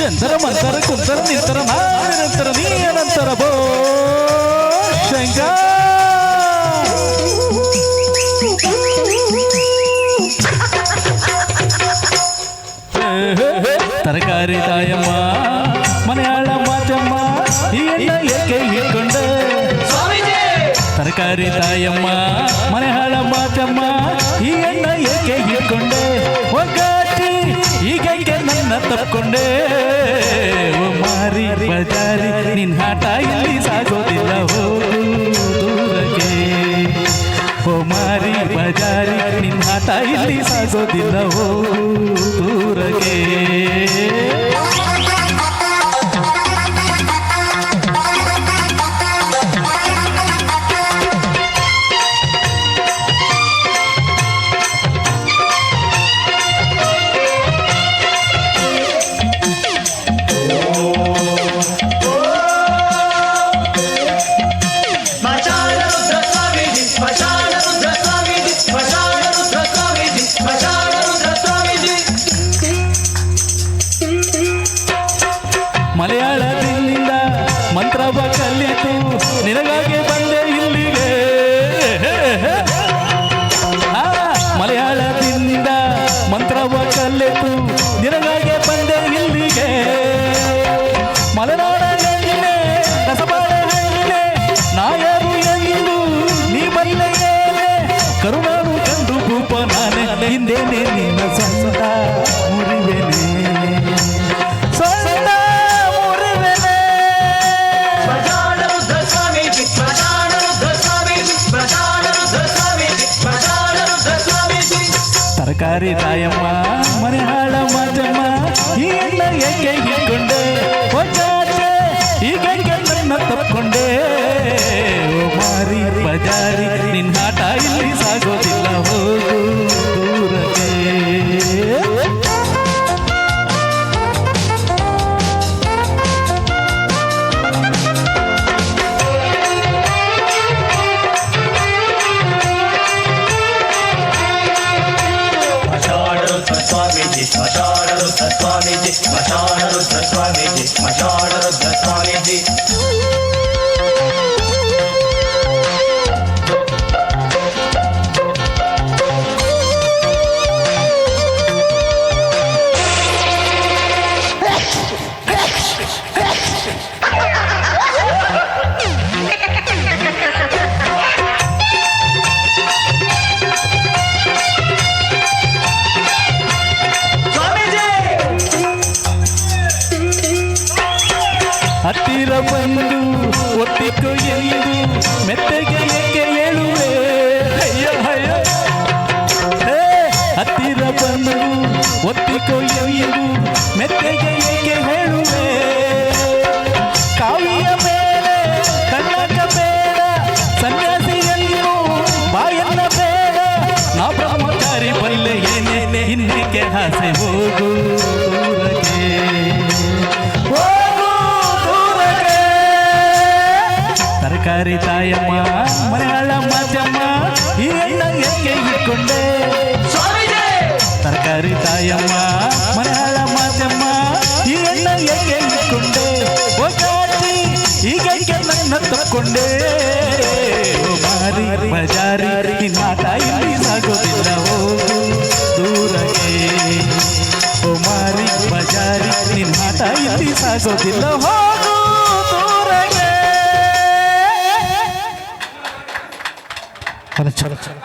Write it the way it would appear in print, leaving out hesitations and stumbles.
ಎಂತರ ಮಂತರ ಕುಂತರ ನಿಂತರ ನಾನಿರಂತರ ನೀ ಅನಂತರ ಬೋ ಶಂಕರ ತರಕಾರಿ ತಾಯಮ್ಮ ಮನೆಯಾಳ ಮಾಚಮ್ಮ ಈ ಎಣ್ಣ ಏಕೆ ಇಟ್ಕೊಂಡೆ ತರಕಾರಿ ತಾಯಮ್ಮ ಮನೆಯಾಳ ಮಾಚಮ್ಮ ಈ ಎಣ್ಣ ಏಕೆ ಇಟ್ಕೊಂಡೆ ಒಗ್ಗಾಟಿ ಈಗೈಕೆ ನನ್ನ ತಪ್ಕೊಂಡೆ ಓ ಮಾರಿ ಬಜಾರಿ ನಿನ್ ಹಾಟ ಇಲ್ಲಿ ಸಾಗೋದಿಲ್ಲ ಹೋಗು ದೂರಕ್ಕೆ ಓ ಮಾರಿ ಬಜಾರಿ ನಿನ್ ಹಾಟ ಇಲ್ಲಿ ಸಾಗೋದಿಲ್ಲ ಹೋಗು ದೂರಕ್ಕೆ ಮಲಯಾಳದಿಂದ ಮಂತ್ರವ ಕಲಿತು ನಿನಗಾಗಿ ಬಂದೆ ಇಲ್ಲಿಗೆ ಮಲಯಾಳದಿಂದ ಮಂತ್ರವ ಕಲಿತು ನಿನಗಾಗಿ ಬಂದೆ ಇಲ್ಲಿಗೆ ಮಲೆನಾಡ ಹೆಣ್ಣಿನೆ ರಸಬಾಳ ಹೆಣ್ಣಿನೆ ನಾಯರು ಎಂದು ನೀ ಬಲ್ಲೆಯೇ ಕರುಣಾರು ಕಂಡು ಭೂಪ ನಾನೇ ಹಿಂದೇನೆ ನಿನ್ನ ಸಂತ ಮುರಿವೆನೆ ತರಕಾರಿ ತಾಯಮ್ಮ ಮನೆಯಾಳ ಮಾಚಮ್ಮ ಈ ಎಣ್ಣ ಏಕೆ ಇಟ್ಕೊಂಡೆ ಒಗ್ಗಾಟೆ ಈಗೈಕೆ ನನ್ನ ತಪ್ಕೊಂಡೆ ಓ ಮಾರಿ ಬಜಾರಿ ನಿನ್ನ ಆಟ ಇಲ್ಲಿ ಸಾಗೋದಿಲ್ಲ ಹೋಗು ದೂರಕ್ಕೆ Swamiji, Mashararudha Swamiji, Mashararudha Swamiji, Mashararudha Swamiji. ಹತ್ತಿರ ಬಂದು ಒತ್ತಿಕೊ ಎಂದು ಮೆತ್ತಗೆ ಏಕೆ ಹೇಳುವೆ ಅಯ್ಯ ಅಯ್ಯ ಹತ್ತಿರ ಬಂದು ಒತ್ತಿಕೊ ಎಂದು ಮೆತ್ತಗೆ ಏಕೆ ಹೇಳುವೆ ಕಾವಿಯ ಮೇಲೆ ಕಣ್ಣಕ ಬೇಡ ಸನ್ಯಾಸಿಯನ್ನು ಬಾಯನ್ನ ಬೇಡ ನಾ ಬ್ರಹ್ಮಚಾರಿ ಬಲ್ಲೆ ಏನೇನೆ ಹಿಂದಕ್ಕೆ ಹಾಸೆ ಹೋಗು ದೂರಕ್ಕೆ ತರಕಾರಿ ತಾಯಮ್ಮ ಮನೆಯಾಳ ಮಾಚಮ್ಮ ಈ ಎಣ್ಣ ಏಕೆ ಇಟ್ಕೊಂಡೆ ತರಕಾರಿ ತಾಯಮ್ಮ ಮನೆಯಾಳ ಮಾಚಮ್ಮ ಈ ಎಣ್ಣ ಏಕೆ ಇಟ್ಕೊಂಡೆ ಒಗ್ಗಾಟಿ ಈಗೈಕೆ ನನ್ನ ತಪ್ಕೊಂಡೆ ಮಾರಿ ಬಜಾರಿ ನಿನ್ನ ಆಟ ಇಲ್ಲಿ ಸಾಗೋದಿಲ್ಲ ಹೋಗು ದೂರಕ್ಕೆ ಓ ಮಾರಿ ಬಜಾರಿ ನಿನ್ನ ಆಟ ಇಲ್ಲಿ ಸಾಗೋದಿಲ್ಲ ಹೋಗು ದೂರಕ್ಕೆ. ಚಲೋ ಚಲೋ